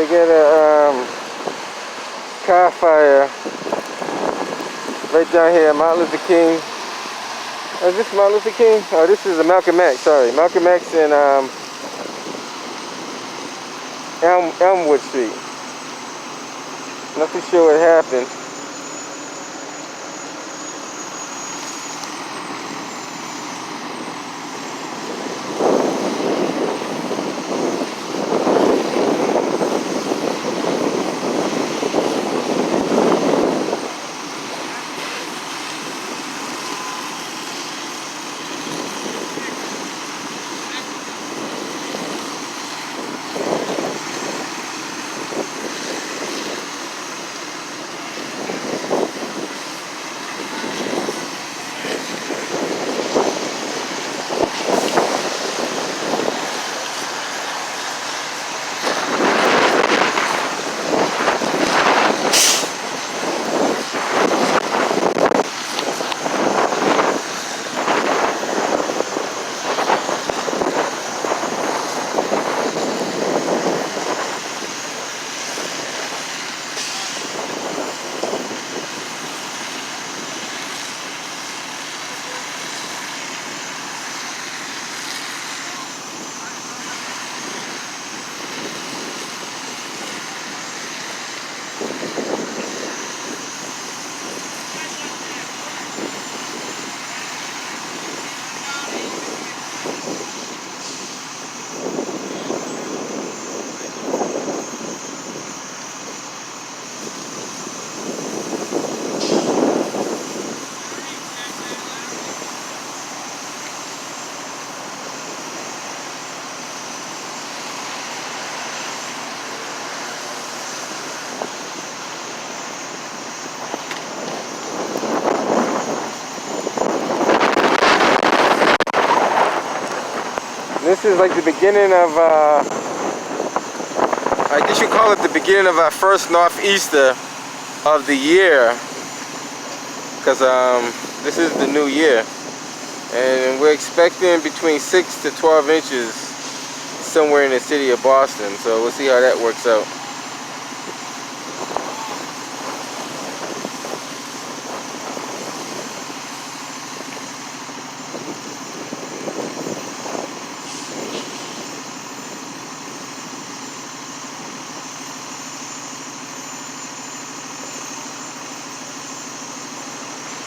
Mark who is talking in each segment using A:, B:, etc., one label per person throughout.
A: they get a car fire right down here at Mount Luther King. Is this Mount Luther King? Oh, this is Malcolm X, sorry. Malcolm X and Elmwood Street. Not too sure what happened. This is like the beginning of, I guess you call it the beginning of our first northeaster of the year, because this is the new year, and we're expecting between 6 to 12 inches somewhere in the city of Boston, so we'll see how that works out.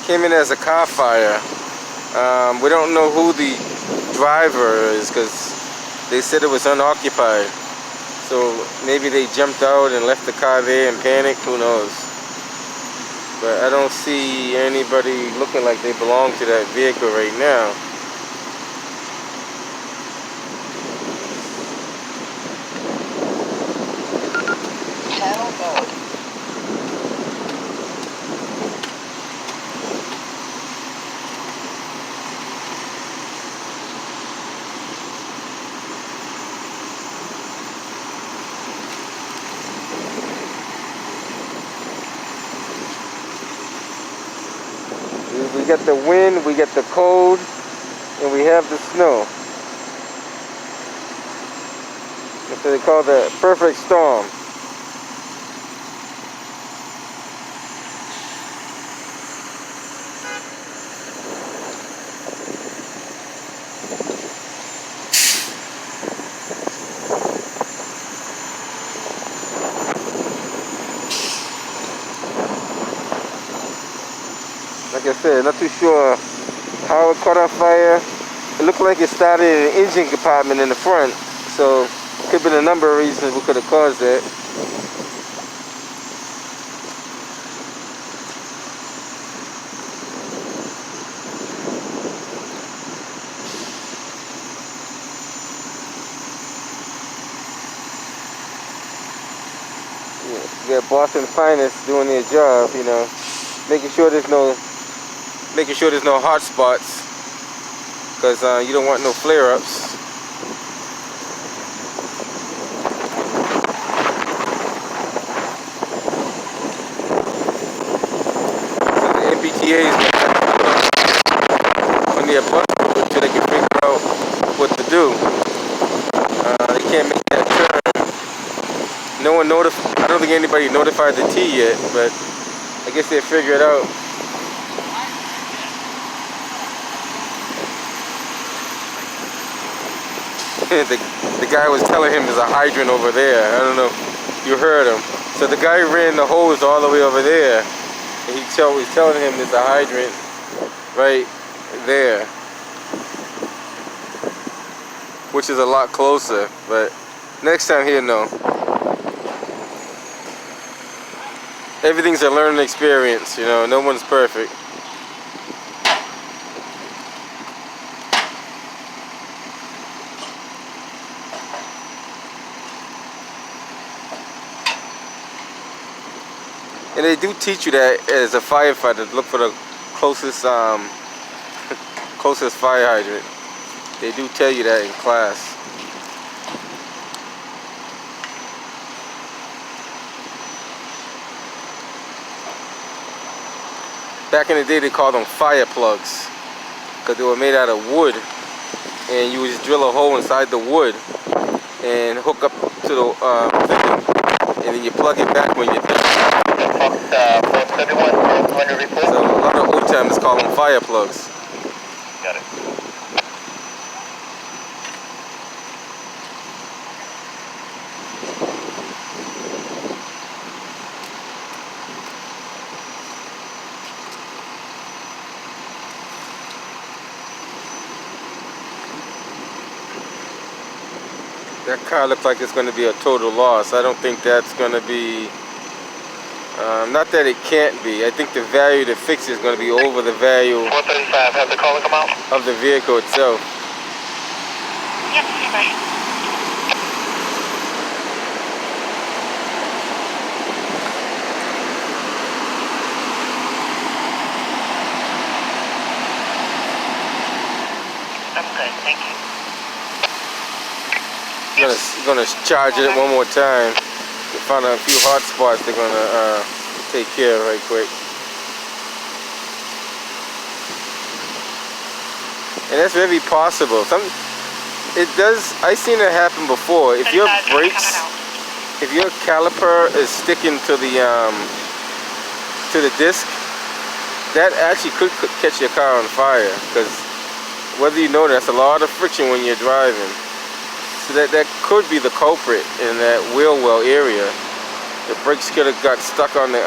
A: Came in as a car fire. We don't know who the driver is because they said it was unoccupied. So maybe they jumped out and left the car there and panicked, who knows. But I don't see anybody looking like they belong to that vehicle right now.
B: Channel mode.
A: We got the wind, we got the cold, and we have the snow. That's what they call the perfect storm. Like I said, not too sure how it caught on fire. It looked like it started in the engine compartment in the front, so it could have been a number of reasons we could have caused that. Yeah, you got Boston Finest doing their job, you know, making sure there's no hot spots, because you don't want no flare-ups. So the MBTA's on their butt so they can figure out what to do. They can't make that turn. No one notified. I don't think anybody notified the T yet, but I guess they'll figure it out. the guy was telling him there's a hydrant over there. I don't know if you heard him. So the guy ran the hose all the way over there, and he's telling him there's a hydrant right there, which is a lot closer. But next time he'll know. Everything's a learning experience, you know. No one's perfect. And they do teach you that as a firefighter, look for the closest closest fire hydrant. They do tell you that in class. Back in the day, they called them fire plugs because they were made out of wood, and you would just drill a hole inside the wood and hook up to the thing, and then you plug it back when you're done. So a lot of old timers call them fire plugs.
B: Got it.
A: That car looks like it's going to be a total loss. I don't think that's going to be, not that it can't be. I think the value to fix is going to be over the value
B: 435, have the caller come out?
A: of the vehicle itself.
B: Yep, right. I'm good, thank you.
A: Gonna charge it one more time. Find a few hot spots they're gonna take care of right quick. And that's very possible. I've seen it happen before. If your brakes, if your caliper is sticking to the disc, that actually could catch your car on fire. Because whether you know, that's a lot of friction when you're driving. So that could be the culprit in that wheel well area. The brakes could have got stuck on the,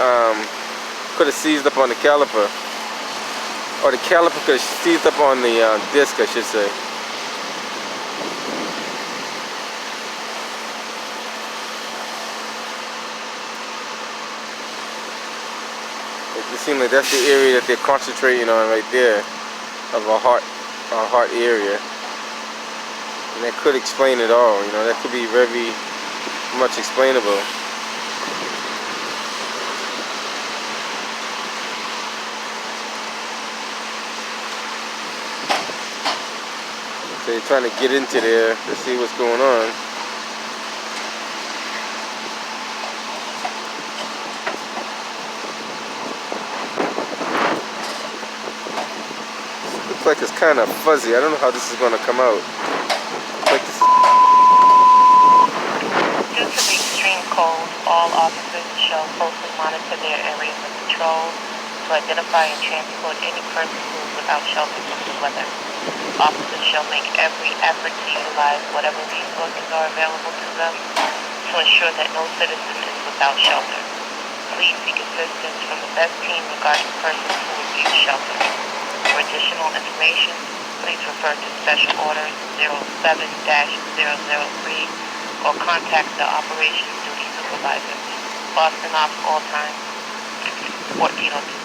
A: could have seized up on the caliper. Or the caliper could have seized up on the disc, I should say. It seems like that's the area that they're concentrating on right there, of a hot area. And that could explain it all, you know, that could be very much explainable. So you're trying to get into there to see what's going on. Looks like it's kind of fuzzy. I don't know how this is going to come out. Like this.
B: Due to the extreme cold, all officers shall closely monitor their areas of patrol to identify and transport any person who is without shelter from the weather. Officers shall make every effort to utilize whatever resources are available to them to ensure that no citizen is without shelter. Please seek assistance from the best team regarding persons who refuse shelter. For additional information, please refer to Special Order 07-003 or contact the Operations Duty Supervisor. Boston Ops all time, 1402.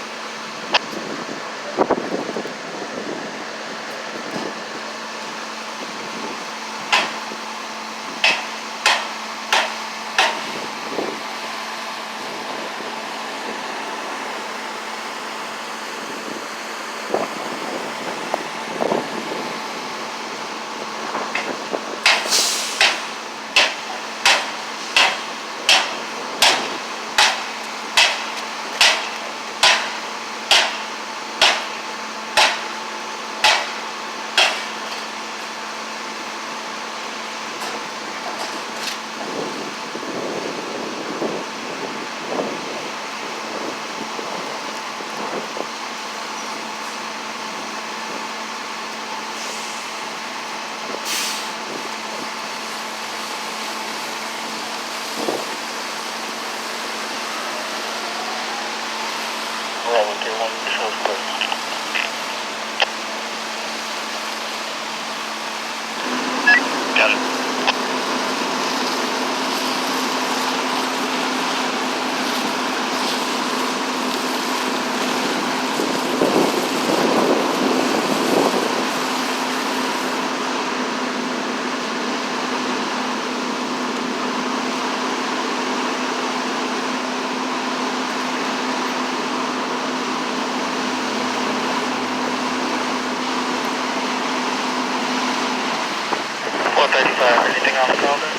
B: Got it. Anything on the calendar?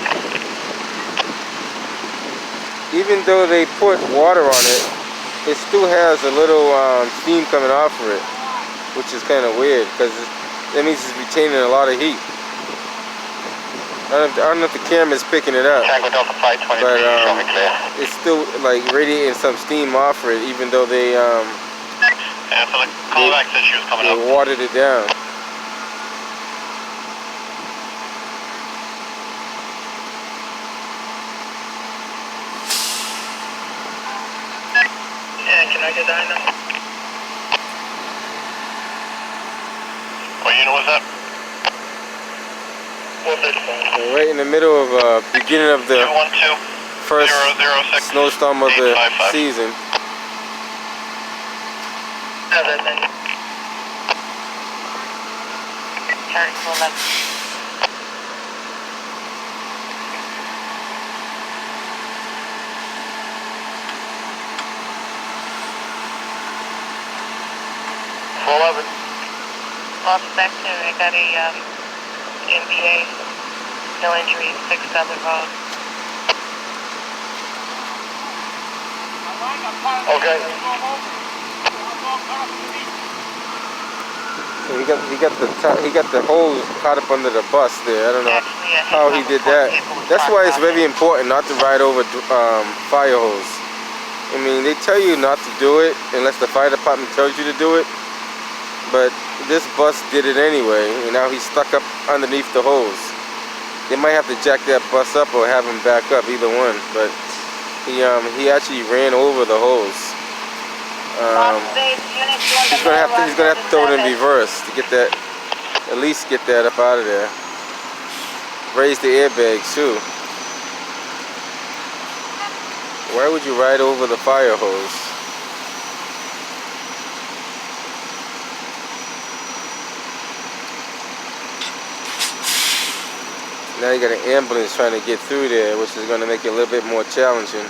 A: Even though they put water on it, it still has a little steam coming off of it, which is kind of weird because that means it's retaining a lot of heat. I don't know if the camera's picking it up,
B: Tango Delta 523,
A: but
B: show me clear.
A: it's still like radiating some steam off of it, even though they
B: Yeah, so the callback issue is coming up.
A: watered it down.
B: Yeah, can I get that now? What unit was that?
A: We're right in the middle of beginning of the
B: 212
A: first
B: 006
A: snowstorm of the
B: 855.
A: season.
B: Turn to 11. Lost sector, I got a NBA, no injuries, 6 Southern Road. Okay.
A: So he got the hose caught up under the bus there. I don't know how he did that. That's why it's very important not to ride over fire hose. I mean, they tell you not to do it unless the fire department tells you to do it. But this bus did it anyway, and now he's stuck up underneath the hose. They might have to jack that bus up or have him back up, either one. But he actually ran over the hose. He's gonna have to throw it in reverse to get that, at least get that up out of there. Raise the airbags too. Why would you ride over the fire hose? Now you got an ambulance trying to get through there, which is going to make it a little bit more challenging.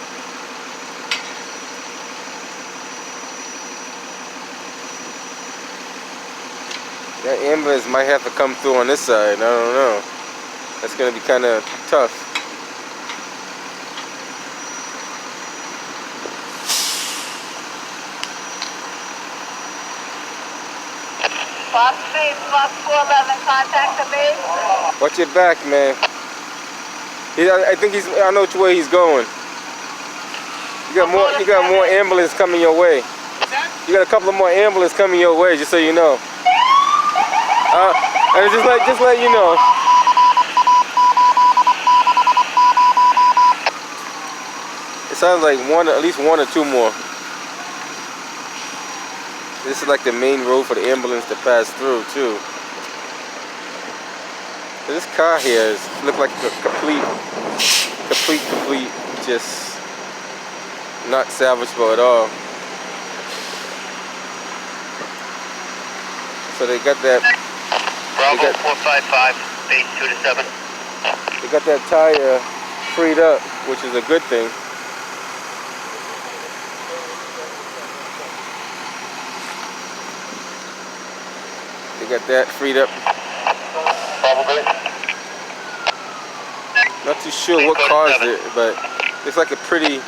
A: That ambulance might have to come through on this side. I don't know. That's going to be kind of tough.
B: Fox 411, contact the base.
A: Watch your back, man. I know which way he's going. You got more ambulance coming your way. You got a couple of more ambulance coming your way, just so you know. And just let you know. It sounds like at least one or two more. This is like the main road for the ambulance to pass through too. This car here looks like a complete, just not salvageable at all. So they got that.
B: Bravo 455, base 2 to 7.
A: They got that tire freed up, which is a good thing. They got that freed up.
B: Probably.
A: Not too sure what caused it, but it's like a pretty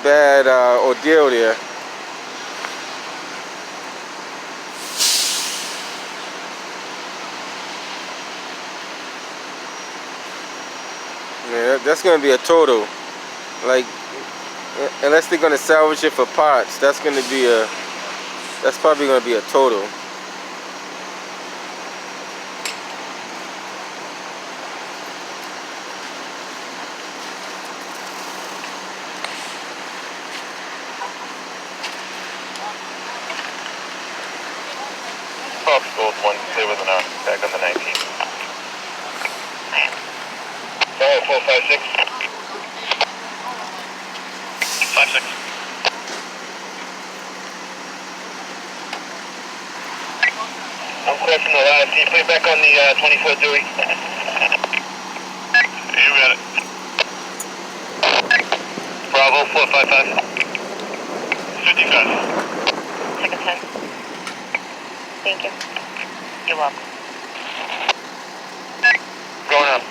A: bad ordeal there. Yeah, that's gonna be a total. Like, unless they're gonna salvage it for parts, that's probably gonna be a total.
C: Fox Gold 1, clear with an R, back on the 19th. Bravo 456. 56. I'm clear from the last. Can you put it back on the 24 Dewey? You got it. Bravo 455. 55.
B: Second 10. Thank you. You're welcome.
C: Going up.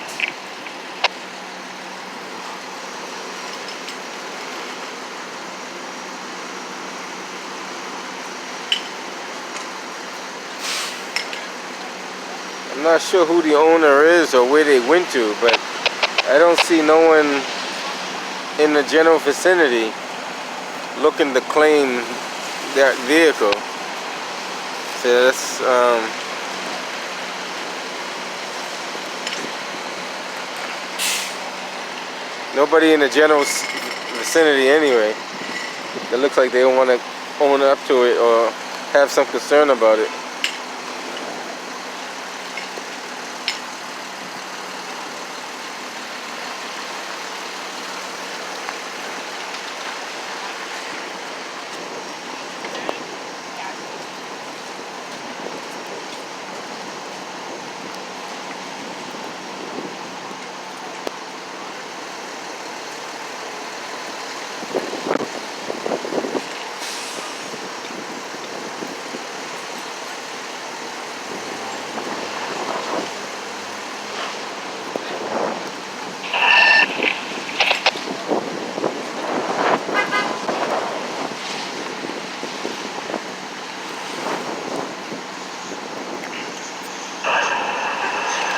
A: I'm not sure who the owner is or where they went to, but I don't see no one in the general vicinity looking to claim that vehicle. So that's nobody in the general vicinity anyway. It looks like they don't want to own up to it or have some concern about it.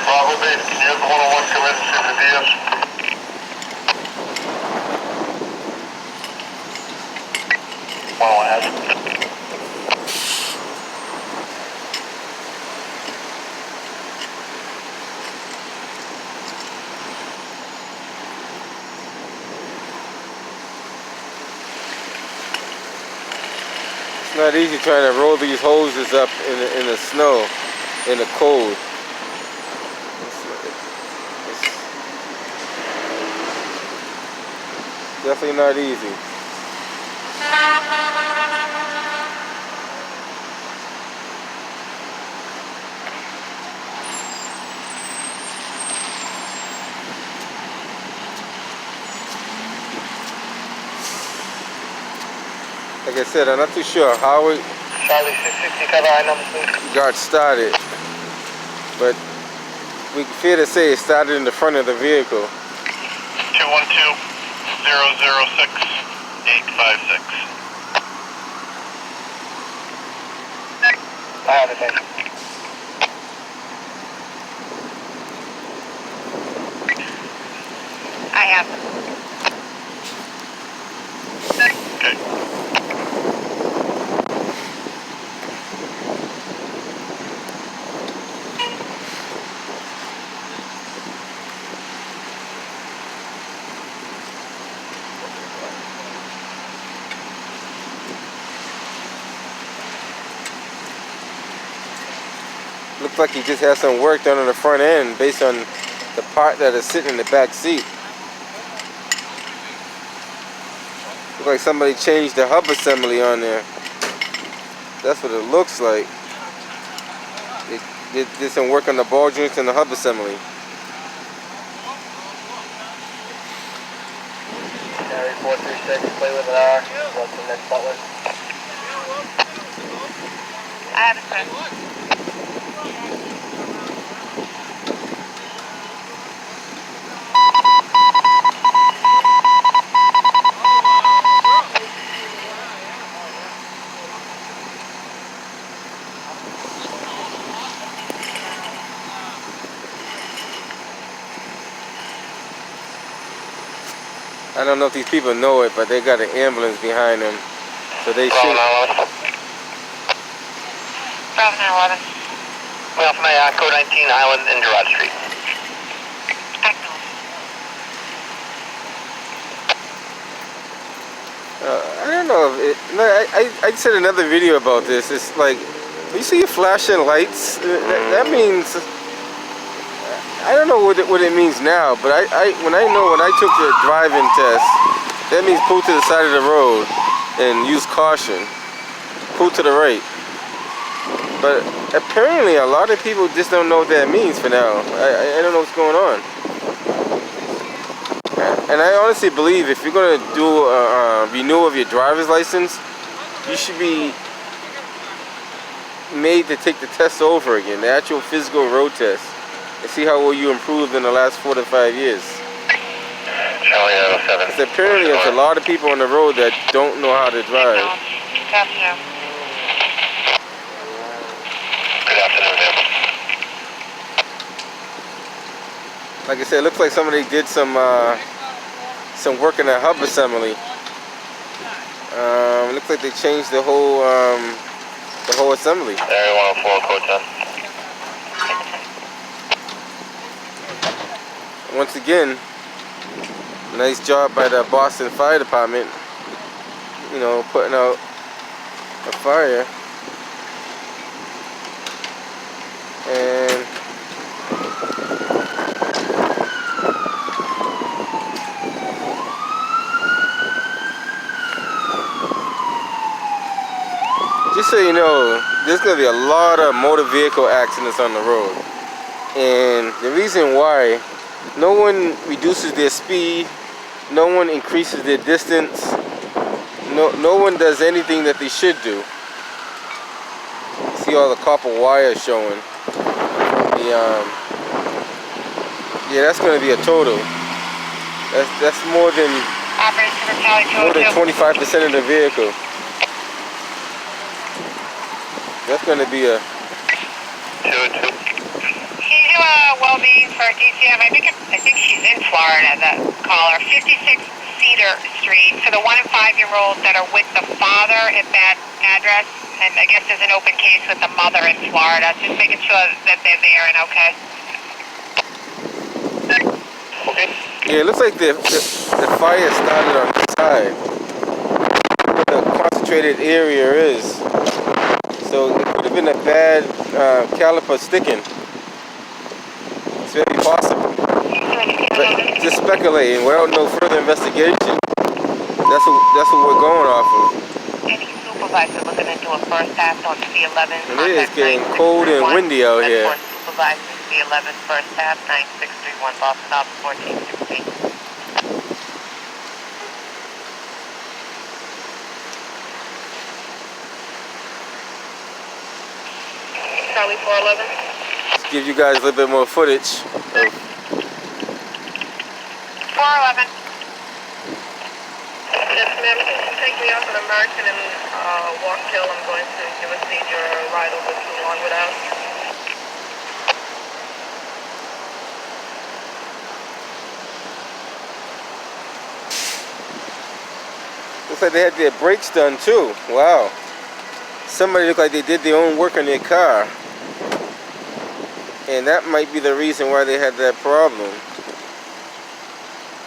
C: Bravo base, can you have the 101 come in and see the DS? Has.
A: It's not easy trying to roll these hoses up in the snow, in the cold. It's definitely not easy. Like I said, I'm not too sure how it
C: Charlie 660, cover I number 2.
A: got started, but we fair to say it started in the front of the vehicle.
C: 212-006-856. I have it, thank you.
B: I have them.
C: Okay.
A: Looks like he just has some work done on the front end based on the part that is sitting in the back seat. Looks like somebody changed the hub assembly on there. That's what it looks like. They did some work on the ball joints and the hub assembly.
C: Harry 436, play with an R. What's the next butler?
B: I have it, sir.
A: I don't know if these people know it, but they got an ambulance behind them. So they should.
B: Bravo 911.
C: Way off my code 19 Island and Gerard Street.
B: Excellent.
A: I don't know if it, no, I said another video about this. It's like You see flashing lights? That means, I don't know what it means now, but when I took the driving test, that means pull to the side of the road and use caution. Pull to the right. But apparently a lot of people just don't know what that means for now. I don't know what's going on. And I honestly believe if you're going to do a renewal of your driver's license, you should be made to take the test over again, the actual physical road test, and see how well you improved in the last 4 to 5 years. Because apparently there's a lot of people on the road that don't know how to drive.
C: Good afternoon, ma'am.
A: Like I said, it looks like somebody did some work in a hub assembly. It looks like they changed the whole assembly.
C: Area 104, code 10.
A: Once again, nice job by the Boston Fire Department, you know, putting out a fire. And just so you know, there's going to be a lot of motor vehicle accidents on the road. And the reason why, no one reduces their speed, no one increases their distance, no one does anything that they should do. See all the copper wire showing. Yeah, that's going to be a total. That's more than 25% of the vehicle. That's going to be a
C: 2-2.
B: Can you do a well-being for DCF? I think she's in Florida, the caller. 56 Cedar Street. For the 1 and 5-year-olds that are with the father at that address, and I guess there's an open case with the mother in Florida. Just making sure that they're there and okay.
C: Okay.
A: Yeah, it looks like the fire started on the side where the concentrated area is. So it could have been a bad caliper sticking. It's very possible. But just speculating without no further investigation. That's what we're going off of.
B: Any supervisor looking into a first pass on C11?
A: It is getting cold and windy out here.
B: Supervisor C11 first pass 9631 Boston up 1416. Charlie 411.
A: Just give you guys a little bit more footage.
B: 411. Yes, ma'am. Can you take me off an American and Walk Hill? I'm going to give a senior a ride over to Longwood House.
A: Looks like they had their brakes done too. Wow. Somebody looked like they did their own work on their car. And that might be the reason why they had that problem.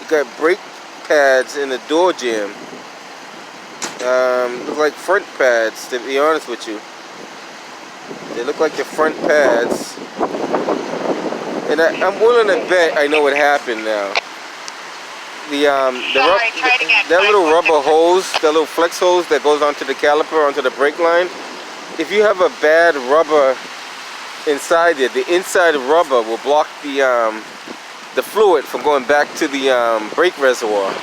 A: You got brake pads in the door jamb. Look like front pads, to be honest with you. They look like the front pads. And I'm willing to bet I know what happened now. That little rubber hose, that little flex hose that goes onto the caliper, onto the brake line, if you have a bad rubber inside it, the inside rubber will block the fluid from going back to the brake reservoir.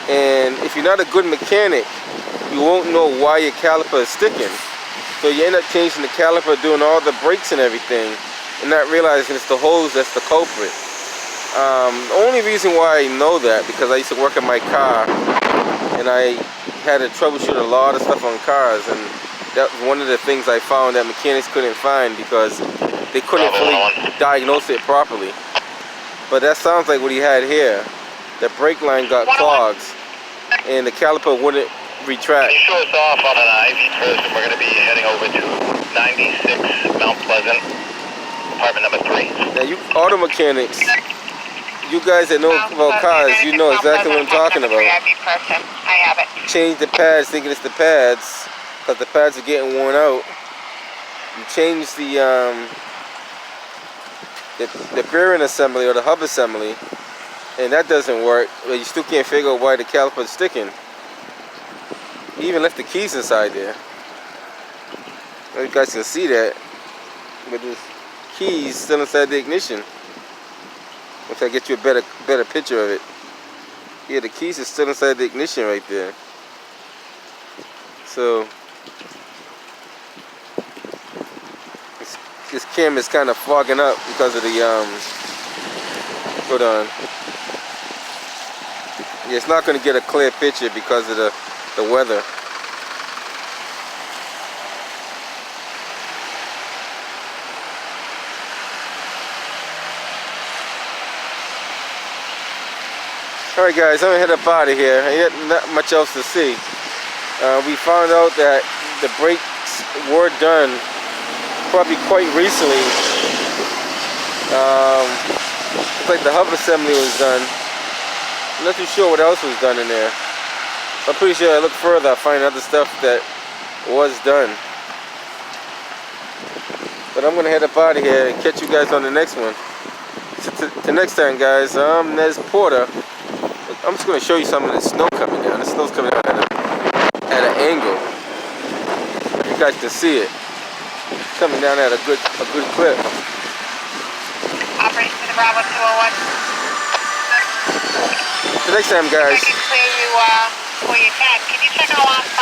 A: And if you're not a good mechanic, you won't know why your caliper is sticking. So you end up changing the caliper, doing all the brakes and everything, and not realizing it's the hose that's the culprit. The only reason why I know that, because I used to work in my car and I had to troubleshoot a lot of stuff on cars, and that was one of the things I found that mechanics couldn't find because they couldn't fully diagnose it properly. But that sounds like what he had here. The brake line got clogged and the caliper wouldn't retract.
C: Can you show us off on an Ivy first, and we're going to be heading over to 96 Mount Pleasant, apartment number 3.
A: Now you auto mechanics, you guys that know about cars, you know exactly what I'm talking about.
B: I have it.
A: Change the pads thinking it's the pads, because the pads are getting worn out. You change the bearing assembly or the hub assembly, and that doesn't work, but you still can't figure out why the caliper is sticking. You even left the keys inside there. You guys can see that, but the keys still inside the ignition. If I get you a better picture of it. Yeah, the keys are still inside the ignition right there. So this camera is kind of fogging up because of the hold on. Yeah, it's not going to get a clear picture because of the weather. Alright guys, I'm going to head up out of here. Ain't not much else to see. We found out that the brakes were done probably quite recently. Looks like the hub assembly was done. I'm not too sure what else was done in there. I'm pretty sure I look further, I'll find other stuff that was done. But I'm going to head up out of here and catch you guys on the next one. So till next time guys, I'm Nez Porter. I'm just going to show you some of the snow coming down. The snow's coming down at an angle. You guys can see it. It's coming down at a good clip.
B: Operation to the Bravo 201.
A: Till next time guys.
B: I can clear you for your tag. Can you check our last